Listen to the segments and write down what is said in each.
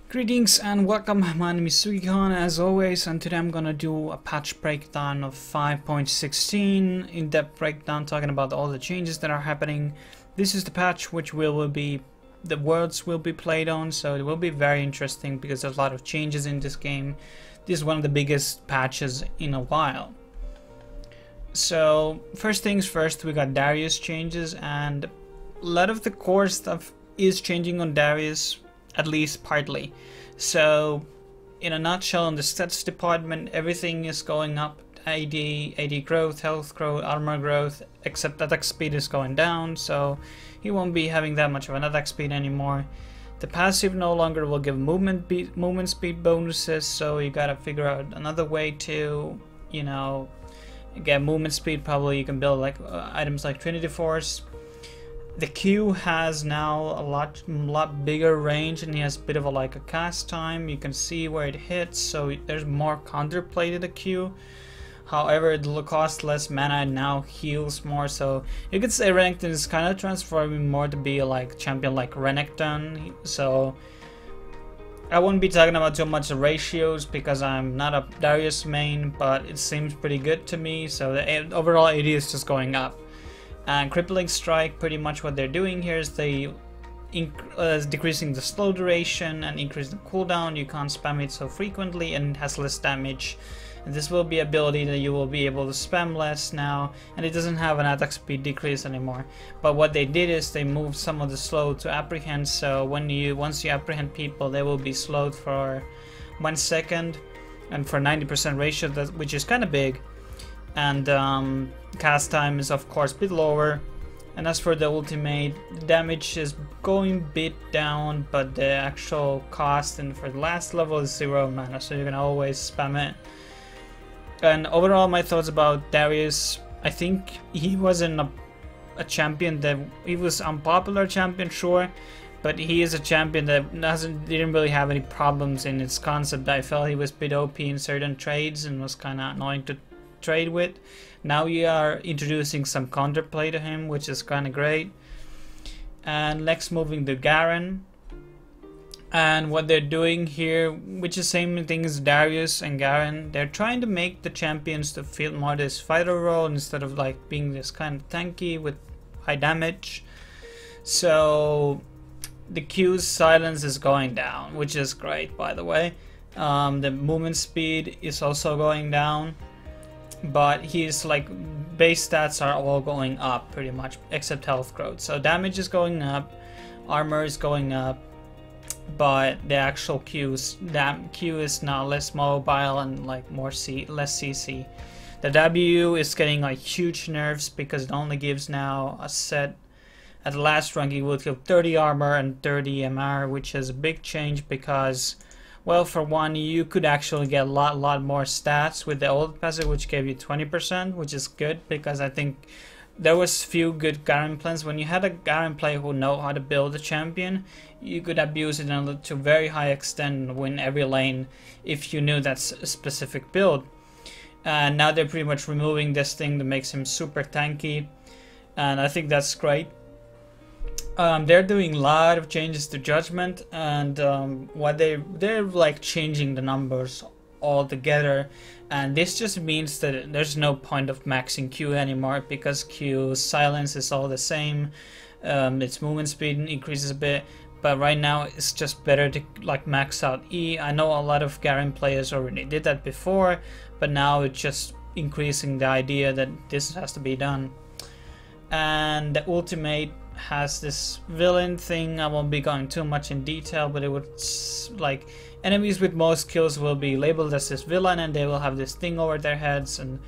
Greetings and welcome, my name is Sugikon as always, and today I'm gonna do a patch breakdown of 5.16, in-depth breakdown talking about all the changes that are happening. This is the patch which the worlds will be played on, so it will be very interesting because there's a lot of changes in this game. This is one of the biggest patches in a while. So first things first, we got Darius changes, and a lot of the core stuff is changing on Darius, at least partly. So in a nutshell, on the stats department, everything is going up. AD growth, health growth, armor growth, except attack speed is going down, so he won't be having that much of an attack speed anymore. The passive no longer will give movement speed bonuses, so you gotta figure out another way to, you know, get movement speed. Probably you can build like items like Trinity Force. The Q has now a lot bigger range, and he has a bit of a cast time. You can see where it hits, so there's more counterplay to the Q. However, it will cost less mana and now heals more, so you could say Renekton is kind of transforming more to be like champion like Renekton. So I won't be talking about too much ratios because I'm not a Darius main, but it seems pretty good to me. So the overall AD is just going up. And Crippling Strike, pretty much what they're doing here is they decreasing the slow duration and increase the cooldown. You can't spam it so frequently, and it has less damage. And this will be an ability that you will be able to spam less now, and it doesn't have an attack speed decrease anymore. But what they did is they moved some of the slow to apprehend, so once you apprehend people, they will be slowed for 1 second, and for 90% ratio, which is kind of big. And cast time is of course a bit lower. And as for the ultimate, the damage is going a bit down, but the actual cost and for the last level is 0 mana, so you can always spam it. And overall, my thoughts about Darius: I think he wasn't a champion that he was unpopular champion, sure, but he is a champion that didn't really have any problems in its concept. I felt he was a bit OP in certain trades and was kind of annoying to trade with. Now we are introducing some counterplay to him, which is kind of great. And next, moving to Garen, and what they're doing here, which is same thing as Darius and Garen, they're trying to make the champions to feel more this fighter role instead of like being this kind of tanky with high damage. So the Q's silence is going down, which is great, by the way. The movement speed is also going down, but his base stats are all going up pretty much, except health growth. So damage is going up, armor is going up, but the actual Q is now less mobile and less CC. The W is getting huge nerfs because it only gives now a set. At the last rank it will give 30 armor and 30 MR, which is a big change because, well, for one, you could actually get a lot more stats with the old passive, which gave you 20%, which is good because I think there was few good Garen plans. When you had a Garen player who know how to build a champion, you could abuse it to a very high extent and win every lane if you knew that's a specific build. And now they're pretty much removing this thing that makes him super tanky, and I think that's great. They're doing a lot of changes to Judgment, and what they're like changing the numbers altogether, and this just means that there's no point of maxing Q anymore because Q's silence is all the same. Its movement speed increases a bit, but right now it's just better to max out E. I know a lot of Garen players already did that before, but now it's just increasing the idea that this has to be done. And the ultimate has this villain thing. I won't be going too much in detail, but it would enemies with most kills will be labeled as this villain, and they will have this thing over their heads. And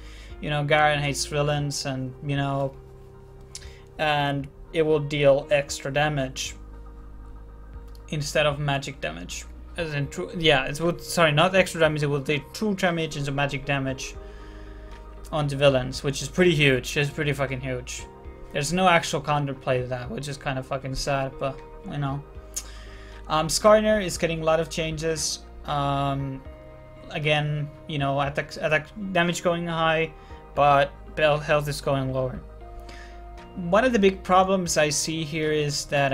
you know, Garen hates villains, and you know, and it will deal extra damage instead of magic damage. As in true, yeah, it would, sorry, not extra damage. It will do true damage into magic damage onto villains, which is pretty huge. It's pretty fucking huge. There's no actual counterplay to that, which is kind of fucking sad, but you know. Skarner is getting a lot of changes. Again, you know, attack damage going high, but health is going lower. One of the big problems I see here is that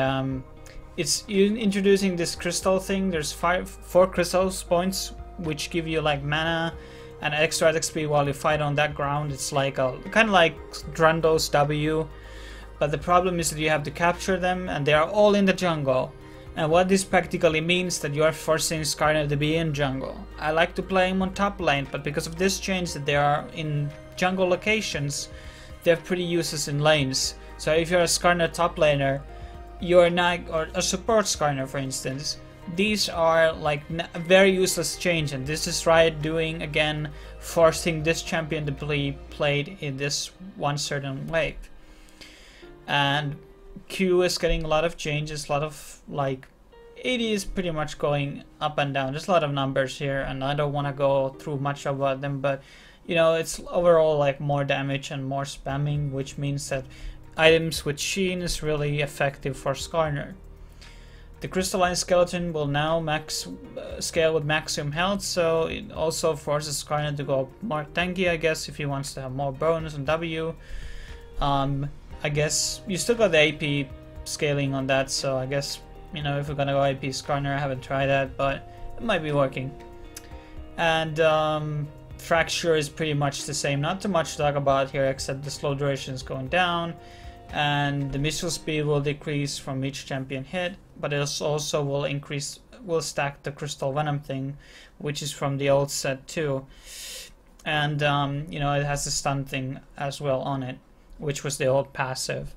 it's introducing this crystal thing. There's 4 crystals points which give you like mana and extra attack speed while you fight on that ground. It's like a kind of like Drando's W, but the problem is that you have to capture them, and they are all in the jungle. And what this practically means that you are forcing Skarner to be in jungle. I like to play him on top lane, but because of this change that they are in jungle locations, they're pretty useless in lanes. So if you're a Skarner top laner, you're not, or a support Skarner for instance, these are like a very useless change, and this is Riot doing again, forcing this champion to be played in this one certain way. And Q is getting a lot of changes, a lot of like, it is pretty much going up and down. There's a lot of numbers here, and I don't want to go through much about them, but you know, it's overall like more damage and more spamming, which means that items with Sheen is really effective for Skarner. The crystalline skeleton will now scale with maximum health, so it also forces Skarner to go more tanky, I guess, if he wants to have more bonus on W. I guess you still got the AP scaling on that, so I guess, you know, if we're gonna go AP Skarner, I haven't tried that, but it might be working. And Fracture is pretty much the same, not too much to talk about here, except the slow duration is going down, and the missile speed will decrease from each champion hit, but it also will stack the Crystal Venom thing, which is from the old set too. And you know, it has the stun thing as well on it, which was the old passive.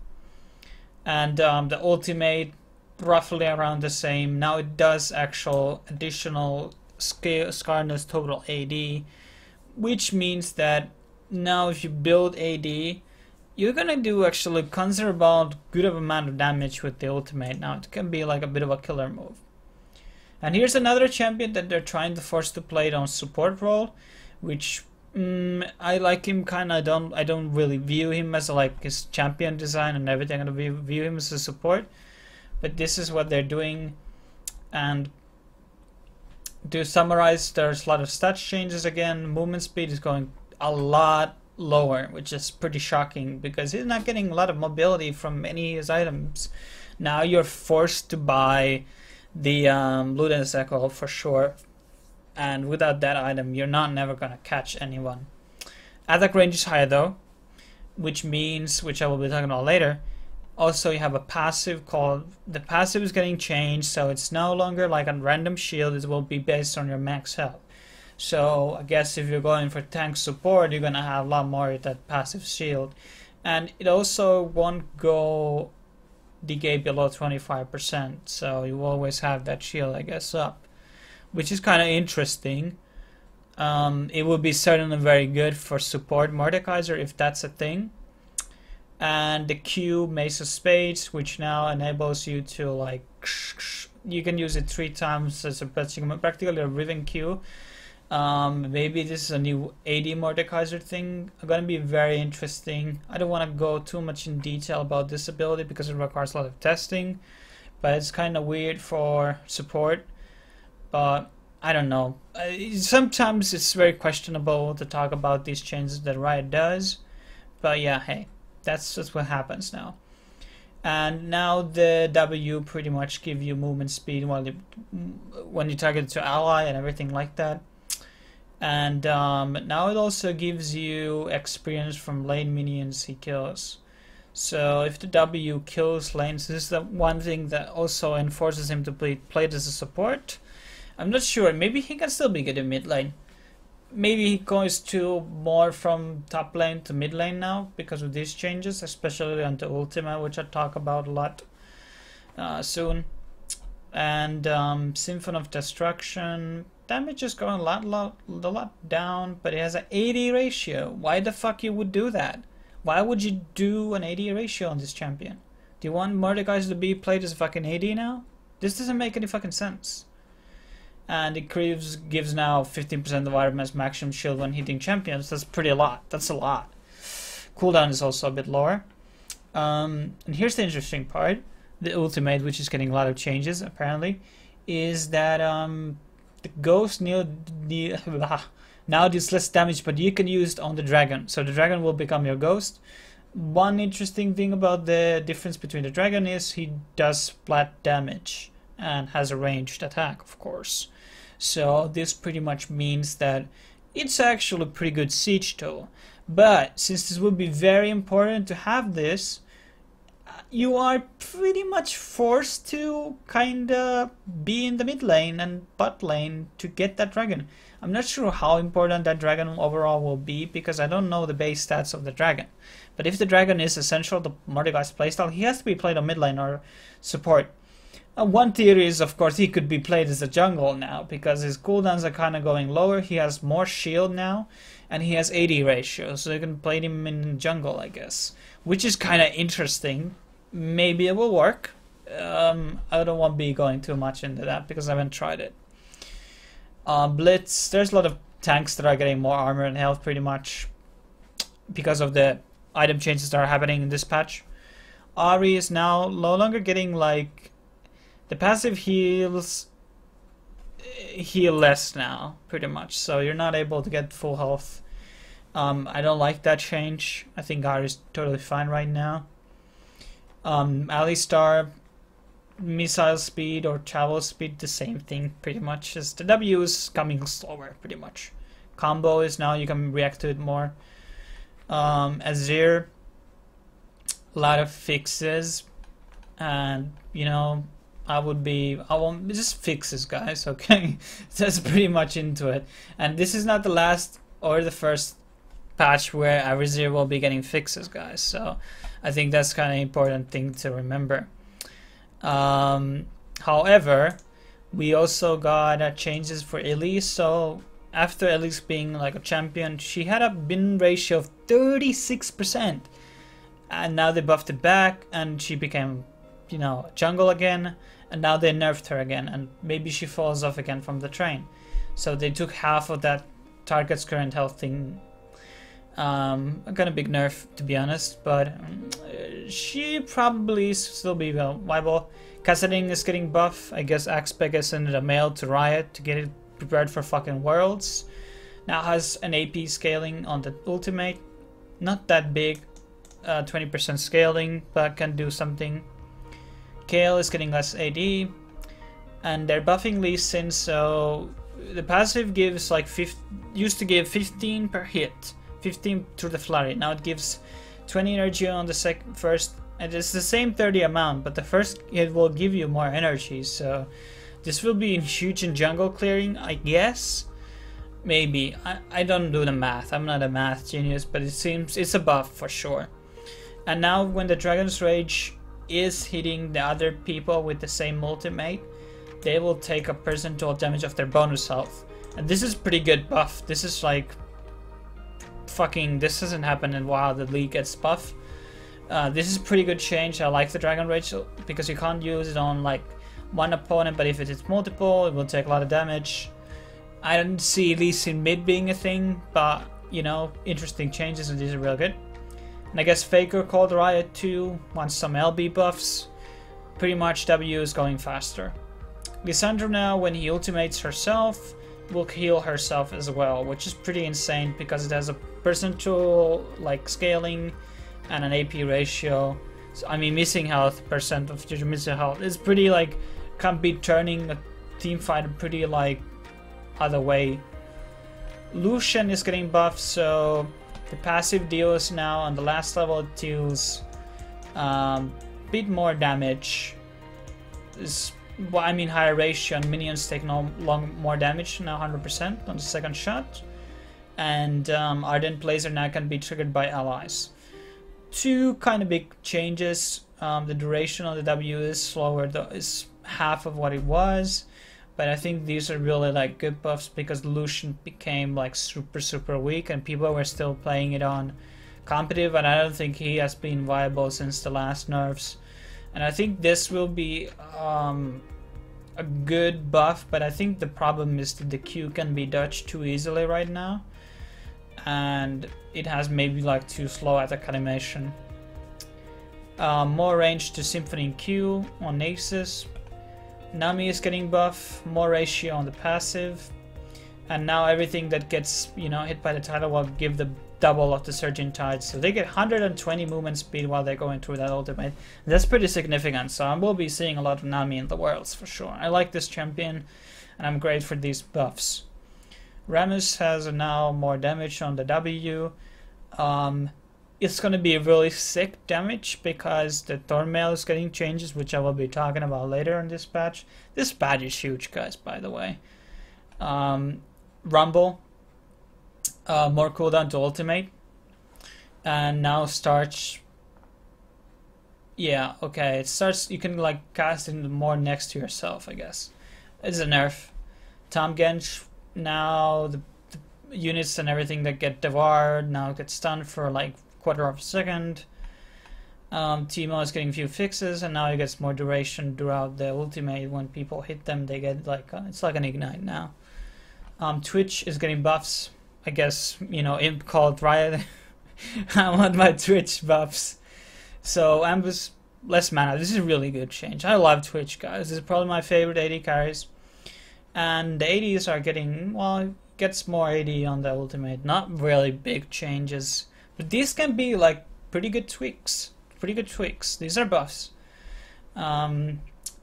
And the ultimate, roughly around the same. Now it does actual additional Skarner's total AD, which means that now if you build AD, you're gonna do actually considerable good of amount of damage with the ultimate. Now it can be like a bit of a killer move. And here's another champion that they're trying to force to play it on support role, which I like him kind of. I don't really view him as like his champion design and everything. I view him as a support, but this is what they're doing. And to summarize, there's a lot of stats changes again. Movement speed is going a lot lower, which is pretty shocking because he's not getting a lot of mobility from any of his items. Now you're forced to buy the Luden's Echo for sure, and without that item you're never gonna catch anyone. Attack range is higher though, which means, which I will be talking about later, also you have a passive called, the passive is getting changed, so it's no longer like a random shield, it will be based on your max health. So I guess if you're going for tank support, you're gonna have a lot more of that passive shield. And it also won't go decay below 25%, so you always have that shield, I guess, up, which is kind of interesting. It will be certainly very good for support Mordekaiser if that's a thing. And the Q, Mace of Spades, which now enables you to like, you can use it 3 times as a practically a Riven Q. Maybe this is a new AD Mordekaiser thing. Gonna be very interesting. I don't want to go too much in detail about this ability because it requires a lot of testing, but it's kind of weird for support. But I don't know. Sometimes it's very questionable to talk about these changes that Riot does. But yeah, hey, that's just what happens now. And now the W pretty much give you movement speed when you target to ally and everything like that. And now it also gives you experience from lane minions he kills. So if the W kills lanes, this is the one thing that also enforces him to play it as a support. I'm not sure, maybe he can still be good in mid lane. Maybe he goes to more from top lane to mid lane now because of these changes, especially on the Ultima, which I'll talk about a lot soon. And Symphony of Destruction, damage is going a lot down, but it has an 80 ratio. Why the fuck you would do that? Why would you do an 80 ratio on this champion? Do you want Mordekaiser to be played as fucking 80 now? This doesn't make any fucking sense. And it gives now 15% of Ironman's maximum shield when hitting champions. That's pretty a lot. That's a lot. Cooldown is also a bit lower. And here's the interesting part. The ultimate, which is getting a lot of changes apparently, is that the ghost now deals less damage, but you can use it on the dragon. So the dragon will become your ghost, One interesting thing about the difference between the dragon is he does flat damage and has a ranged attack, of course. So this pretty much means that it's actually a pretty good siege tool. But since this would be very important to have this, you are pretty much forced to kinda be in the mid lane and bot lane to get that dragon. I'm not sure how important that dragon overall will be because I don't know the base stats of the dragon. But if the dragon is essential to Mordekaiser's playstyle, he has to be played on mid lane or support. One theory is, of course, he could be played as a jungle now because his cooldowns are kind of going lower. He has more shield now and he has 80 ratio, so you can play him in jungle, I guess, which is kind of interesting. Maybe it will work. I don't want to be going too much into that because I haven't tried it. Blitz, there's a lot of tanks that are getting more armor and health pretty much because of the item changes that are happening in this patch. Ahri is now no longer getting like the passive heals heal less now pretty much, so you're not able to get full health. I don't like that change. I think Ahri is totally fine right now. Alistar, missile speed or travel speed, the same thing pretty much. As the W is coming slower pretty much. Combo is now you can react to it more. Azir, a lot of fixes, and you know I won't just fixes, guys. Okay, that's pretty much into it. And this is not the last or the first patch where Azir will be getting fixes, guys. So I think that's kind of important thing to remember. However, we also got changes for Elise. So after Elise being like a champion, she had a win ratio of 36%, and now they buffed it back, and she became, you know, jungle again. And now they nerfed her again, and maybe she falls off again from the train. So they took half of that target's current health thing. A kind of big nerf, to be honest, but she probably still be viable. Cassading is getting buff. I guess Axpeg sent a mail to Riot to get it prepared for fucking Worlds. Now has an AP scaling on the ultimate. Not that big, 20% scaling, but can do something. Kale is getting less AD, and they're buffing Lee Sin, so the passive gives like used to give 15 per hit, 15 through the flurry. Now it gives 20 energy on the first, and it's the same 30 amount, but the first hit will give you more energy. So this will be huge in jungle clearing, I guess. Maybe I don't do the math. I'm not a math genius, but it seems it's a buff for sure. And now when the Dragon's Rage is hitting the other people with the same ultimate, they will take a percentual damage of their bonus health. And this is pretty good buff. This is like fucking, this doesn't happen in WoW, the league gets buff. This is pretty good change. I like the Dragon Rage because you can't use it on like one opponent, but if it is multiple, it will take a lot of damage. I don't see Lee Sin mid being a thing, but you know, interesting changes, and these are real good. And I guess Faker called Riot too, wants some LB buffs. Pretty much W is going faster. Lissandra now, when he ultimates herself, will heal herself as well, which is pretty insane because it has a percentual like scaling and an AP ratio. So, I mean, missing health, percent of your missing health. It's pretty like, can't be turning a team fight pretty like other way. Lucian is getting buffed, so the passive deals now on the last level, it deals bit more damage. Well, I mean higher ratio, and minions take more damage now, 100% on the second shot. And Ardent Blazer now can be triggered by allies. Two kind of big changes. The duration on the W is slower, though, is half of what it was. But I think these are really like good buffs because Lucian became like super weak and people were still playing it on competitive, and I don't think he has been viable since the last nerfs. And I think this will be a good buff, but I think the problem is that the Q can be dodged too easily right now, and it has maybe like too slow attack animation. More range to Symphony Q on Naxus. Nami is getting buff, more ratio on the passive, And now everything that gets, you know, hit by the tidal will give the double of the surging tide. So they get 120 movement speed while they're going through that ultimate. That's pretty significant. So I will be seeing a lot of Nami in the worlds for sure. I like this champion, and I'm great for these buffs. Rammus has now more damage on the W. It's going to be really sick damage because the Thornmail is getting changes, which I will be talking about later in this patch. This patch is huge, guys, by the way. Rumble, more cooldown to ultimate, and now starts. Yeah, okay, it starts. You can like cast it more next to yourself, I guess. It's a nerf. Tom Gensh, now the units and everything that get devoured now get stunned for like quarter of a second. Teemo is getting a few fixes, and now he gets more duration throughout the ultimate. When people hit them, they get like it's like an ignite now. Twitch is getting buffs. I guess, you know, Imp called Riot. I want my Twitch buffs. So Ambush, less mana. This is a really good change. I love Twitch, guys. This is probably my favorite AD carries. And the ADs are getting, well, gets more AD on the ultimate. Not really big changes, but these can be like pretty good tweaks. Pretty good tweaks. These are buffs.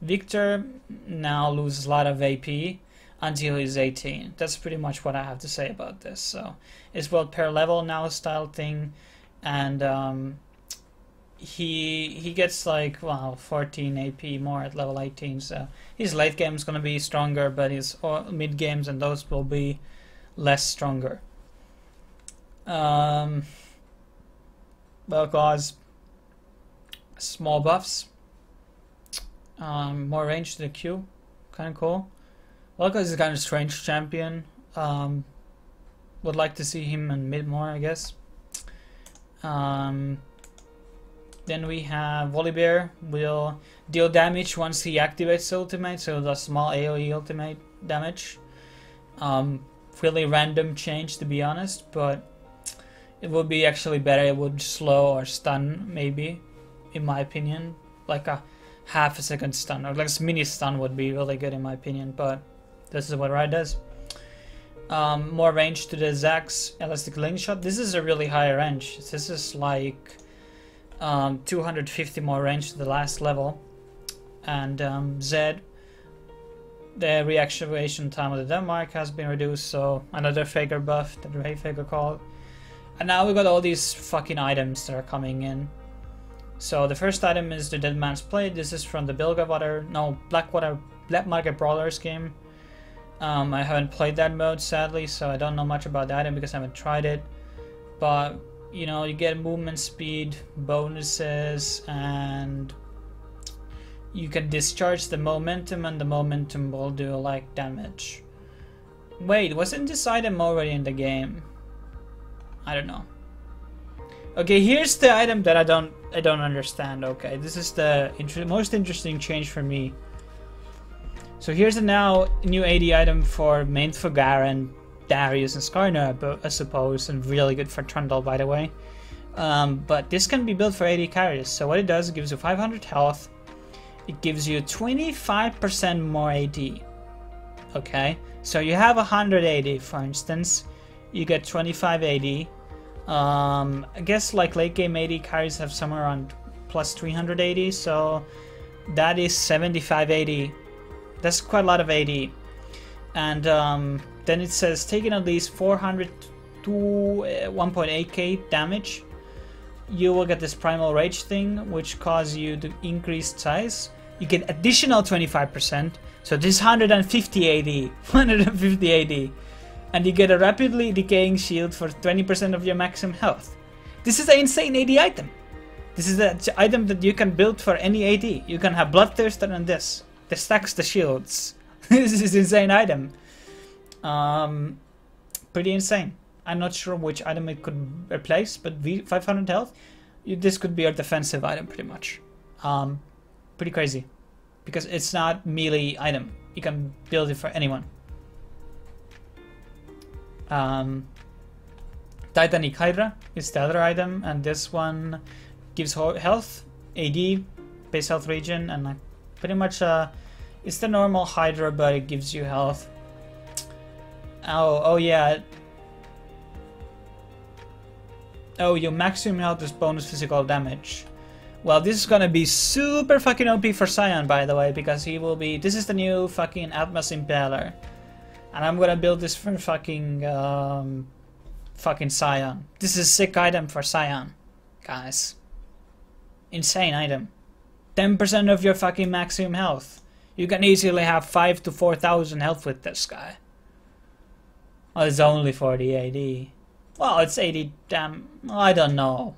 Victor now loses a lot of AP until he's 18. That's pretty much what I have to say about this. So it's world per level now style thing, and he gets like, wow, 14 AP more at level 18. So his late game is gonna be stronger, but his mid games and those will be less stronger. Well, guys, small buffs, more range to the Q, kind of cool. Velka is a kind of strange champion. Would like to see him in mid more, I guess. Then we have Volibear will deal damage once he activates the ultimate, so the small AoE ultimate damage. Really random change, to be honest, but it would be actually better. It would slow or stun, maybe, in my opinion. Like a half a second stun, or like a mini stun would be really good in my opinion, but this is what Riot does. More range to the Zax Elastic Link Shot. This is a really high range. This is like 250 more range to the last level. And Zed, the reactivation time of the Denmark has been reduced, so another Faker buff that Ray Faker called. And now we got all these fucking items that are coming in. So the first item is the Dead Man's Plate. This is from the Black Market Brawlers game. I haven't played that mode, sadly, so I don't know much about the item because I haven't tried it. But, you know, you get movement speed, bonuses, and you can discharge the momentum, and the momentum will do, like, damage. Wait, wasn't this item already in the game? I don't know. Okay, here's the item that I don't understand. Okay, this is the most interesting change for me. So here's a now new AD item made for Garen, Darius, and Skarner, I suppose, and really good for Trundle, by the way. But this can be built for AD carries. So what it does, it gives you 500 health. It gives you 25% more AD. Okay, so you have 100 AD, for instance. You get 25 AD. I guess like late game AD carries have somewhere around plus 300 AD, so that is 75 AD. That's quite a lot of AD. And then it says taking at least 400 to 1.8k damage, you will get this Primal Rage thing, which causes you to increase size. You get additional 25%, so this 150 AD, 150 AD. And you get a rapidly decaying shield for 20% of your maximum health. This is an insane AD item. This is the item that you can build for any AD. You can have Bloodthirster and this. This stacks the shields. This is an insane item. Pretty insane. I'm not sure which item it could replace, but 500 health, this could be a defensive item pretty much. Pretty crazy. Because it's not melee item. You can build it for anyone. Titanic Hydra is the other item, and this one gives health, AD, base health regen, and pretty much it's the normal Hydra, but it gives you health. Oh yeah. Oh, your maximum health is bonus physical damage. Well, this is gonna be super fucking OP for Scion, by the way, because he will be... This is the new fucking Atmos Impaler. And I'm gonna build this for fucking... fucking Scion. This is a sick item for Scion, guys. Insane item. 10% of your fucking maximum health. You can easily have 5 to 4,000 health with this guy. Well, it's only 40 AD. Well, it's 80 damn... I don't know.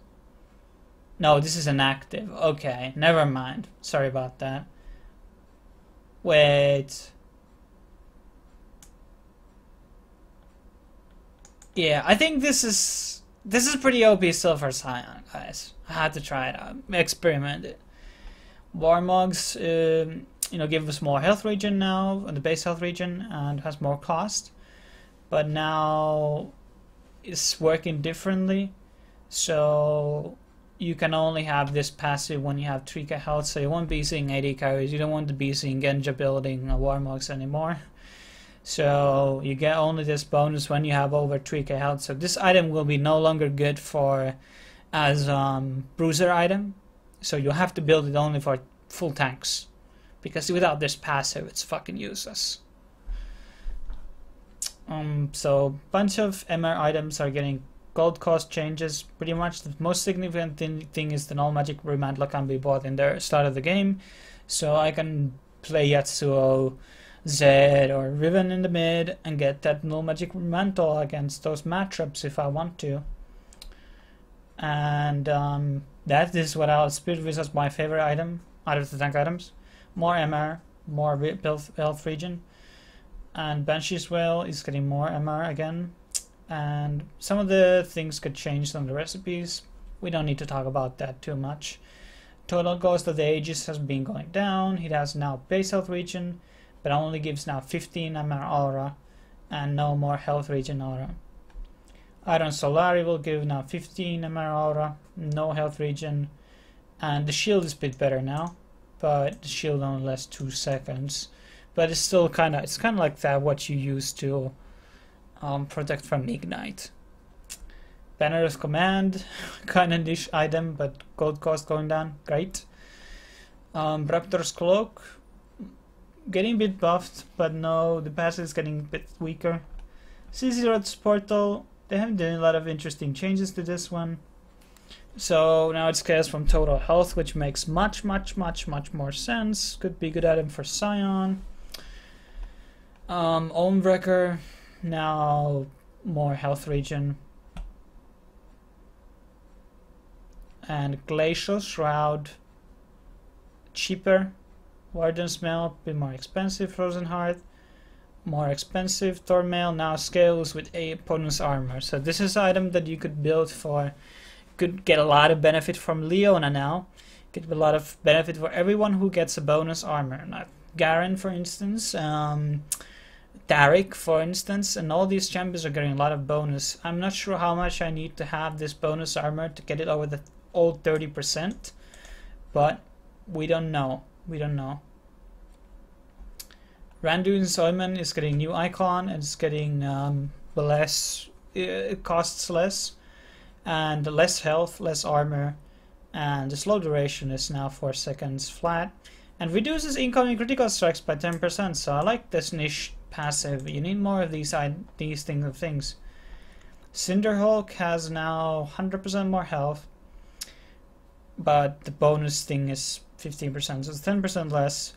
No, this is an active. Okay, never mind. Sorry about that. Wait. Yeah, I think this is pretty OP still for Scion, guys. I had to try it out, experiment it. Warmogs, you know, give us more health regen now, on the base health regen, and has more cost. But now it's working differently, so you can only have this passive when you have 3k health, so you won't be seeing 80 carries. You don't want to be seeing Genja building Warmogs anymore. So you get only this bonus when you have over 3k health. So this item will be no longer good for as bruiser item. So you have to build it only for full tanks, because without this passive it's fucking useless. So bunch of MR items are getting gold cost changes. Pretty much the most significant thing is the null magic remantle can be bought in the start of the game, so I can play Yasuo, Zed or Riven in the mid and get that null magic remantle against those matchups if I want to. And that is what I'll Spirit Viz as my favorite item out of the tank items. More MR, more health regen, and Banshee's Whale is getting more MR again. And some of the things could change on the recipes. We don't need to talk about that too much. Total Ghost of the Ages has been going down. It has now base health regen, but only gives now 15 MR aura and no more health regen aura. Iron Solari will give now 15 MR aura, no health regen, and the shield is a bit better now, but the shield only lasts 2 seconds. But it's still kind of like that what you use to protect from Ignite. Banner of Command, kind of niche item, but gold cost going down, great. Raptor's Cloak, getting a bit buffed, but no, the passive is getting a bit weaker. CZ's Portal, they haven't done a lot of interesting changes to this one. So now it scales from total health, which makes much more sense. Could be a good item for Scion. Ownbreaker, now more health regen. And Glacial Shroud, cheaper. Warden Smell, bit more expensive. Frozen Heart, more expensive. Thornmail now scales with a opponent's armor. So this is an item that you could build for, could get a lot of benefit from Leona now. Get a lot of benefit for everyone who gets a bonus armor. Like Garen, for instance, Taric, for instance, and all these champions are getting a lot of bonus. I'm not sure how much I need to have this bonus armor to get it over the old 30%, but we don't know. We don't know. Randuin's Ointment is getting new icon, and it's getting less, it costs less, and less health, less armor, and the slow duration is now 4 seconds flat, and reduces incoming critical strikes by 10%. So I like this niche passive. You need more of these things. Cinderhulk has now 100% more health, but the bonus thing is 15%, so it's 10% less.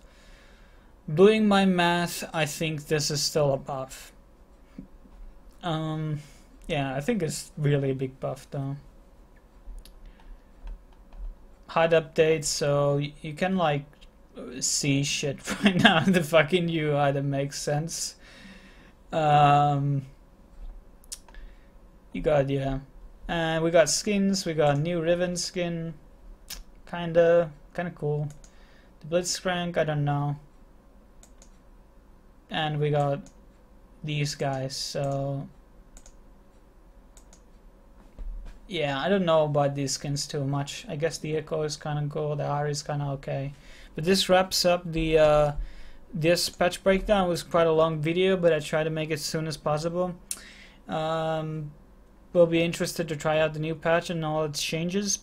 Doing my math, I think this is still a buff. Yeah, I think it's really a big buff though. HUD updates, so you can like see shit right now. The fucking UI that makes sense. You got, yeah, and we got skins. We got new Riven skin, kinda cool. The Blitzcrank, I don't know. And we got these guys, so yeah, I don't know about these skins too much. I guess the Echo is kind of cool, the R is kind of okay. But this wraps up the This patch breakdown was quite a long video, but I tried to make it as soon as possible. We'll be interested to try out the new patch and all its changes.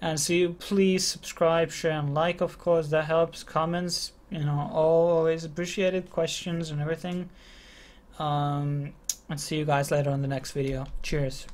And so you please subscribe, share, and like, of course. That helps. Comments, you know, always appreciated. Questions and everything. And see you guys later on the next video. Cheers.